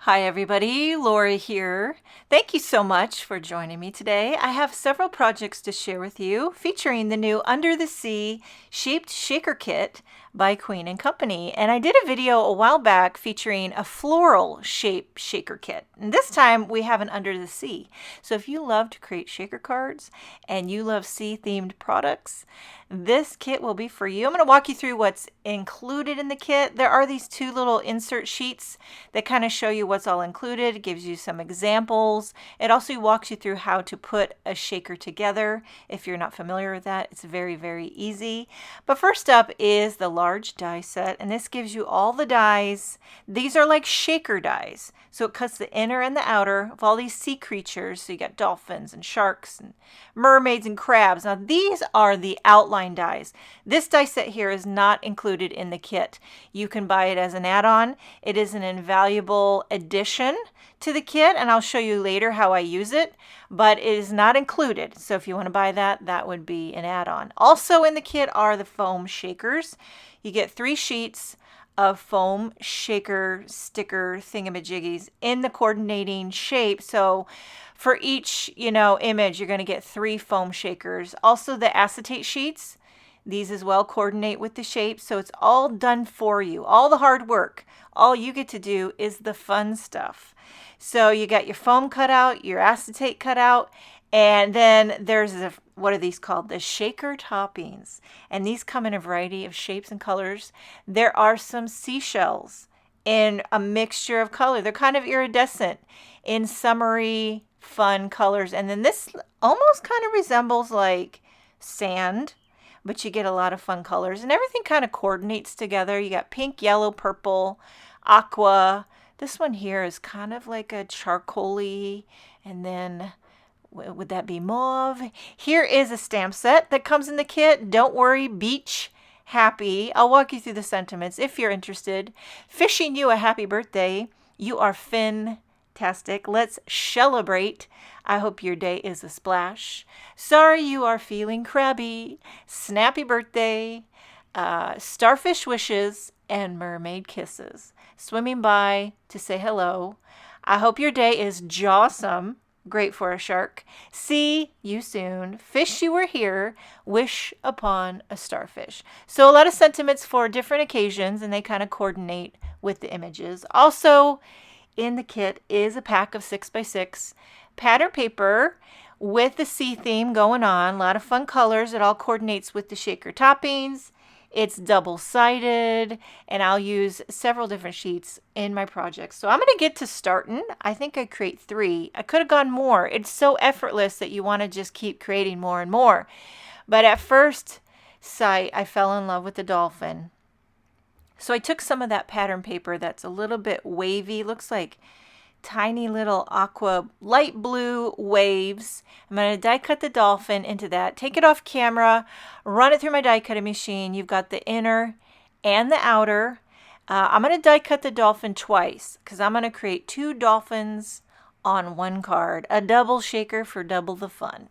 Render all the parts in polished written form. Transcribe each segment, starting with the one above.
Hi everybody, Laura here. Thank you so much for joining me today. I have several projects to share with you featuring the new Under the Sea Shaped Shaker Kit by Queen & Company. And I did a video a while back featuring a floral shape shaker kit. And this time we have an Under the Sea. So if you love to create shaker cards and you love sea themed products, this kit will be for you. I'm going to walk you through what's included in the kit. There are these two little insert sheets that kind of show you what's all included. It gives you some examples. It also walks you through how to put a shaker together. If you're not familiar with that, it's very, very easy. But first up is the large die set, and this gives you all the dies. These are like shaker dies. So it cuts the inner and the outer of all these sea creatures. So you got dolphins and sharks and mermaids and crabs. Now these are the outline dies. This die set here is not included in the kit. You can buy it as an add-on. It is an invaluable addition to the kit, and I'll show you later how I use it, but it is not included. So if you want to buy that, that would be an add-on. Also in the kit are the foam shakers. You get 3 sheets of foam shaker sticker thingamajiggies in the coordinating shape. So for each, image, you're going to get 3 foam shakers. Also the acetate sheets, these as well coordinate with the shape. So it's all done for you, all the hard work. All you get to do is the fun stuff. So you got your foam cut out, your acetate cut out, and then there's what are these called? The shaker toppings. And these come in a variety of shapes and colors. There are some seashells in a mixture of color. They're kind of iridescent in summery, fun colors. And then this almost kind of resembles like sand, but you get a lot of fun colors. And everything kind of coordinates together. You got pink, yellow, purple, aqua. This one here is kind of like a charcoaly, and then would that be mauve? Here is a stamp set that comes in the kit. Don't worry, beach happy. I'll walk you through the sentiments if you're interested. Wishing you a happy birthday. You are fantastic. Let's celebrate. I hope your day is a splash. Sorry you are feeling crabby. Snappy birthday. Starfish wishes and mermaid kisses. Swimming by to say hello. I hope your day is jawsome. Great for a shark. See you soon. Fish you were here. Wish upon a starfish. So a lot of sentiments for different occasions, and they kind of coordinate with the images. Also in the kit is a pack of 6x6 pattern paper with the sea theme going on. A lot of fun colors. It all coordinates with the shaker toppings. It's double-sided, and I'll use several different sheets in my project. So I'm going to get to starting. I think I create 3. I could have gone more. It's so effortless that you want to just keep creating more and more. But at first sight, I fell in love with the dolphin. So I took some of that pattern paper that's a little bit wavy. Looks like tiny little aqua light blue waves. I'm going to die cut the dolphin into that. Take it off camera, run it through my die cutting machine. You've got the inner and the outer. I'm going to die cut the dolphin twice because I'm going to create 2 dolphins on one card. A double shaker for double the fun.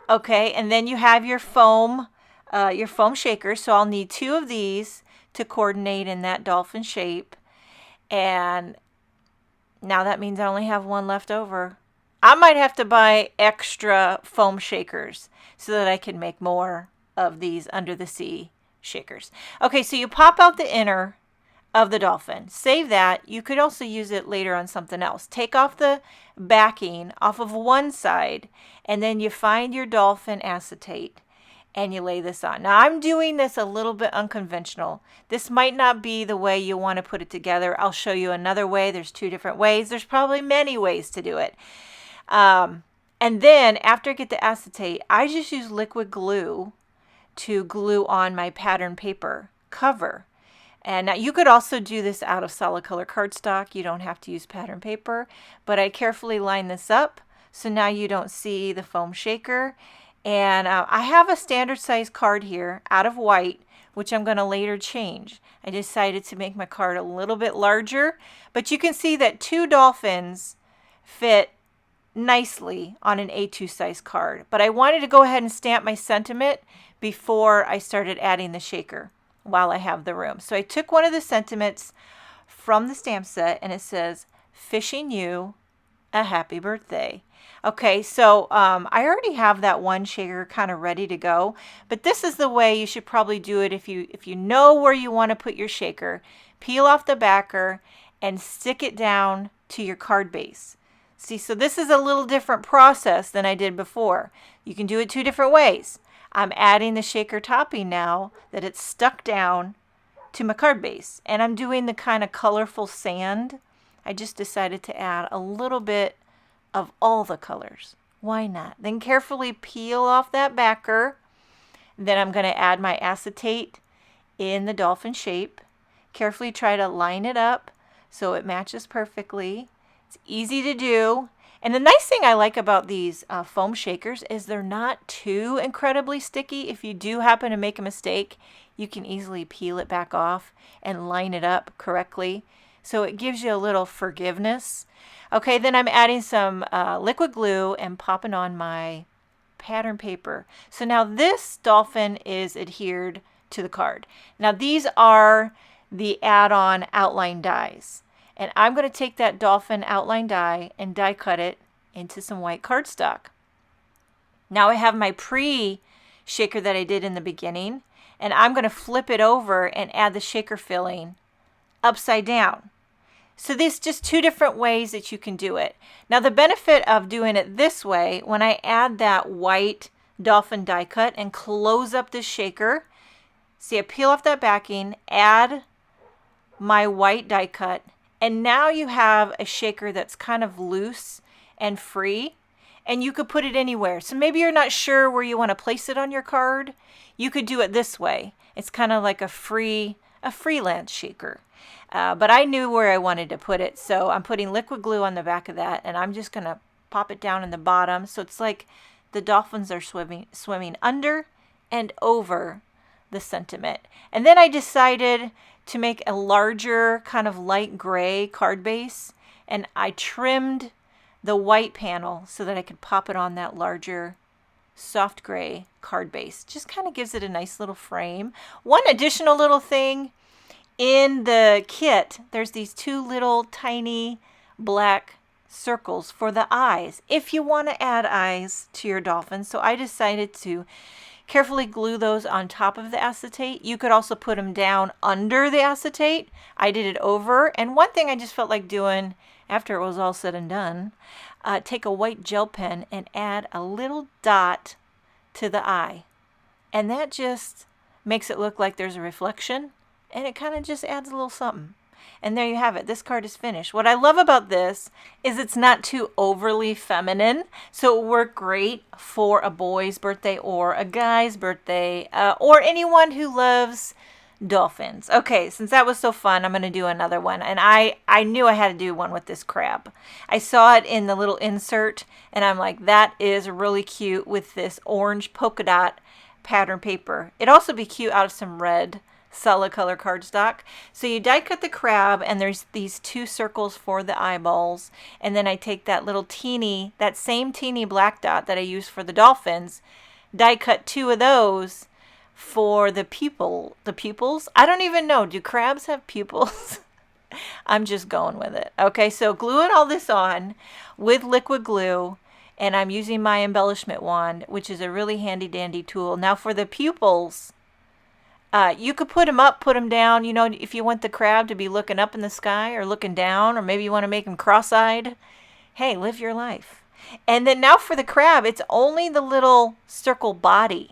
Okay, and then you have your foam shaker. So I'll need 2 of these to coordinate in that dolphin shape. And now that means I only have 1 left over. I might have to buy extra foam shakers so that I can make more of these under the sea shakers. Okay, so you pop out the inner of the dolphin. Save that. You could also use it later on something else. Take off the backing off of one side, and then you find your dolphin acetate and you lay this on. Now I'm doing this a little bit unconventional. This might not be the way you want to put it together. I'll show you another way. There's 2 different ways. There's probably many ways to do it. And then after I get the acetate, I just use liquid glue to glue on my pattern paper cover. And now you could also do this out of solid color cardstock. You don't have to use pattern paper, but I carefully line this up so now you don't see the foam shaker. And I have a standard size card here out of white, which I'm going to later change. I decided to make my card a little bit larger, but you can see that 2 dolphins fit nicely on an A2 size card. But I wanted to go ahead and stamp my sentiment before I started adding the shaker while I have the room. So I took one of the sentiments from the stamp set, and it says, wishing you a happy birthday. Okay, so I already have that one shaker kind of ready to go, but this is the way you should probably do it if you know where you want to put your shaker. Peel off the backer and stick it down to your card base. See, so this is a little different process than I did before. You can do it two different ways. I'm adding the shaker topping now that it's stuck down to my card base, and I'm doing the kind of colorful sand. I just decided to add a little bit of all the colors. Why not? Then carefully peel off that backer. Then I'm going to add my acetate in the dolphin shape. Carefully try to line it up so it matches perfectly. It's easy to do. And the nice thing I like about these foam shakers is they're not too incredibly sticky. If you do happen to make a mistake, you can easily peel it back off and line it up correctly. So it gives you a little forgiveness. Okay, then I'm adding some liquid glue and popping on my pattern paper. So now this dolphin is adhered to the card. Now these are the add-on outline dies. And I'm going to take that dolphin outline die and die cut it into some white cardstock. Now I have my pre-shaker that I did in the beginning, and I'm going to flip it over and add the shaker filling upside down. So there's just two different ways that you can do it. Now the benefit of doing it this way, when I add that white dolphin die cut and close up this shaker, see, I peel off that backing, add my white die cut, and now you have a shaker that's kind of loose and free, and you could put it anywhere. So maybe you're not sure where you want to place it on your card. You could do it this way. It's kind of like a freelance shaker. But I knew where I wanted to put it, so I'm putting liquid glue on the back of that, and I'm just going to pop it down in the bottom. So it's like the dolphins are swimming under and over the sentiment. And then I decided to make a larger kind of light gray card base, and I trimmed the white panel so that I could pop it on that larger soft gray card base. Just kind of gives it a nice little frame. One additional little thing, in the kit, there's these two little tiny black circles for the eyes, if you want to add eyes to your dolphin. So I decided to carefully glue those on top of the acetate. You could also put them down under the acetate. I did it over. And one thing I just felt like doing after it was all said and done, take a white gel pen and add a little dot to the eye. And that just makes it look like there's a reflection. And it kind of just adds a little something. And there you have it. This card is finished. What I love about this is it's not too overly feminine. So it will work great for a boy's birthday or a guy's birthday or anyone who loves dolphins. Okay, since that was so fun, I'm going to do another one. And I knew I had to do one with this crab. I saw it in the little insert and I'm like, that is really cute with this orange polka dot pattern paper. It'd also be cute out of some red solid color cardstock. So you die cut the crab and there's these two circles for the eyeballs, and then I take that same teeny black dot that I used for the dolphins, die cut two of those for the pupils. I don't even know, do crabs have pupils? I'm just going with it. Okay, so gluing all this on with liquid glue, and I'm using my embellishment wand, which is a really handy dandy tool. Now for the pupils, you could put them up, put them down. You know, if you want the crab to be looking up in the sky or looking down, or maybe you want to make them cross-eyed. Hey, live your life. And then now for the crab, it's only the little circle body.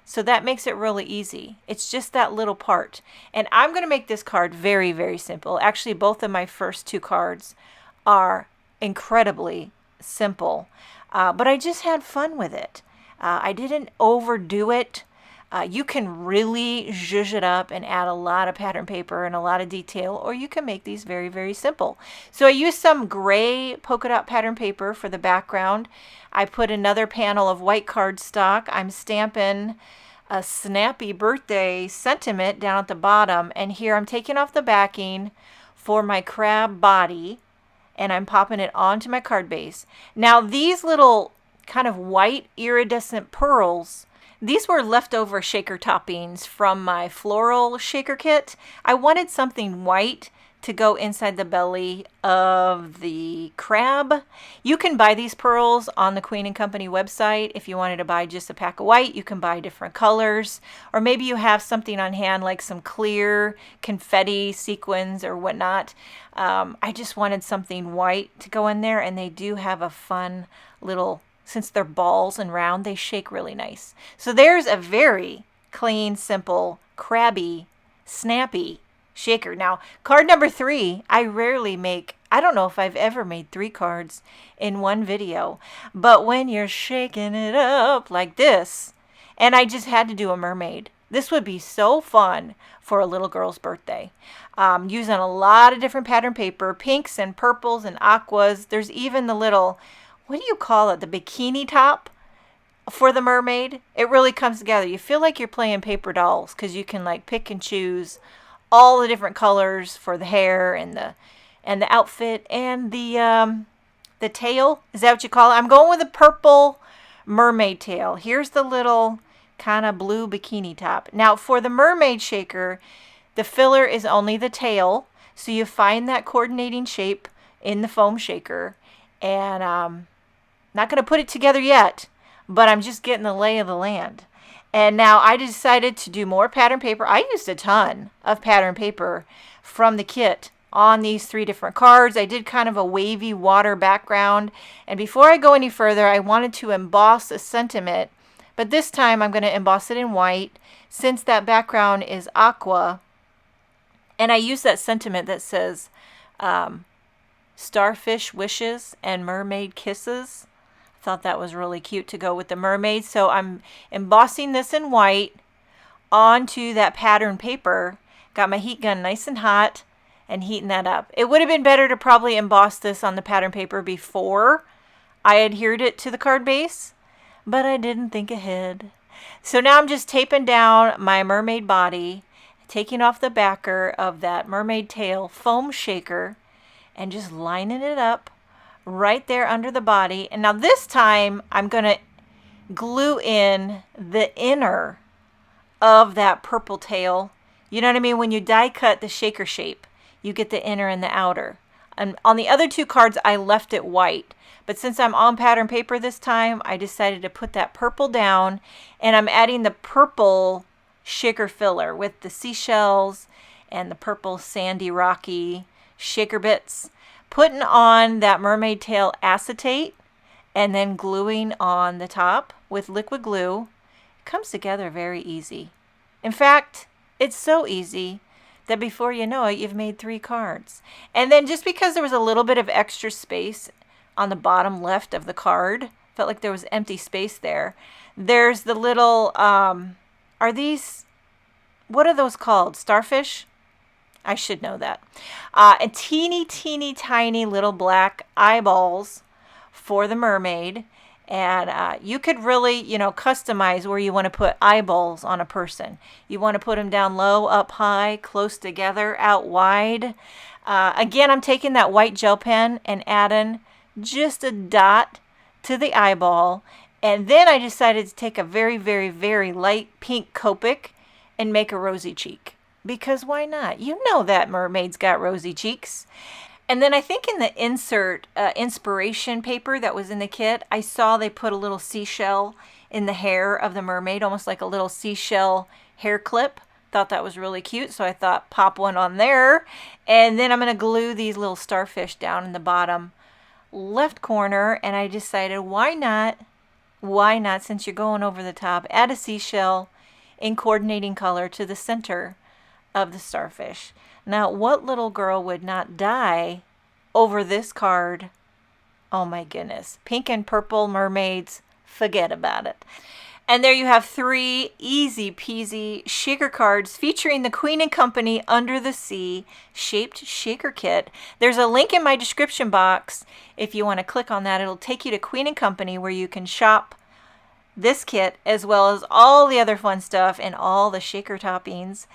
So that makes it really easy. It's just that little part. And I'm going to make this card very, very simple. Actually, both of my first two cards are incredibly simple. But I just had fun with it. I didn't overdo it. You can really zhuzh it up and add a lot of pattern paper and a lot of detail, or you can make these very, very simple. So I used some gray polka dot pattern paper for the background. I put another panel of white cardstock. I'm stamping a snappy birthday sentiment down at the bottom, and here I'm taking off the backing for my crab body, and I'm popping it onto my card base. Now these little kind of white iridescent pearls, these were leftover shaker toppings from my floral shaker kit. I wanted something white to go inside the belly of the crab. You can buy these pearls on the Queen & Company website. If you wanted to buy just a pack of white, you can buy different colors. Or maybe you have something on hand like some clear confetti sequins or whatnot. I just wanted something white to go in there, and they do have a fun little, since they're balls and round, they shake really nice. So there's a very clean, simple, crabby, snappy shaker. Now, card number 3, I rarely make, I don't know if I've ever made 3 cards in one video, but when you're shaking it up like this, and I just had to do a mermaid. This would be so fun for a little girl's birthday. Using a lot of different pattern paper, pinks and purples and aquas. There's even the little, what do you call it, the bikini top for the mermaid. It really comes together. You feel like you're playing paper dolls because you can like pick and choose all the different colors for the hair and the outfit and the tail. Is that what you call it? I'm going with the purple mermaid tail. Here's the little kind of blue bikini top. Now for the mermaid shaker, the filler is only the tail, so you find that coordinating shape in the foam shaker. And not going to put it together yet, but I'm just getting the lay of the land. And now I decided to do more pattern paper. I used a ton of pattern paper from the kit on these 3 different cards. I did kind of a wavy water background. And before I go any further, I wanted to emboss a sentiment, but this time I'm going to emboss it in white since that background is aqua. And I use that sentiment that says starfish wishes and mermaid kisses. I thought that was really cute to go with the mermaid. So I'm embossing this in white onto that pattern paper. Got my heat gun nice and hot and heating that up. It would have been better to probably emboss this on the pattern paper before I adhered it to the card base, but I didn't think ahead. So now I'm just taping down my mermaid body, taking off the backer of that mermaid tail foam shaker, and just lining it up right there under the body. And now this time I'm going to glue in the inner of that purple tail. You know what I mean? When you die cut the shaker shape, you get the inner and the outer. And on the other 2 cards, I left it white. But since I'm on pattern paper this time, I decided to put that purple down, and I'm adding the purple shaker filler with the seashells and the purple sandy rocky shaker bits, putting on that mermaid tail acetate and then gluing on the top with liquid glue. It comes together very easy. In fact, it's so easy that before you know it, you've made 3 cards. And then just because there was a little bit of extra space on the bottom left of the card, felt like there was empty space there, there's the little are these, what are those called? Starfish? I should know that. And teeny tiny little black eyeballs for the mermaid. And you could really, customize where you want to put eyeballs on a person. You want to put them down low, up high, close together, out wide. Again, I'm taking that white gel pen and adding just a dot to the eyeball. And then I decided to take a very, very, very light pink Copic and make a rosy cheek. Because why not? You know that mermaid's got rosy cheeks. And then I think in the insert inspiration paper that was in the kit, I saw they put a little seashell in the hair of the mermaid, almost like a little seashell hair clip. Thought that was really cute, so I thought pop one on there. And then I'm going to glue these little starfish down in the bottom left corner, and I decided why not, since you're going over the top, add a seashell in coordinating color to the center of the starfish. Now, what little girl would not die over this card? Oh my goodness. Pink and purple mermaids, forget about it. And there you have 3 easy peasy shaker cards featuring the Queen & Company Under the Sea shaped shaker kit. There's a link in my description box. If you want to click on that, it'll take you to Queen & Company where you can shop this kit as well as all the other fun stuff and all the shaker toppings.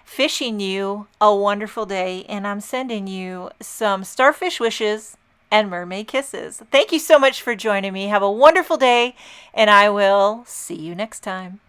Fishing you a wonderful day, and I'm sending you some starfish wishes and mermaid kisses. Thank you so much for joining me. Have a wonderful day, and I will see you next time.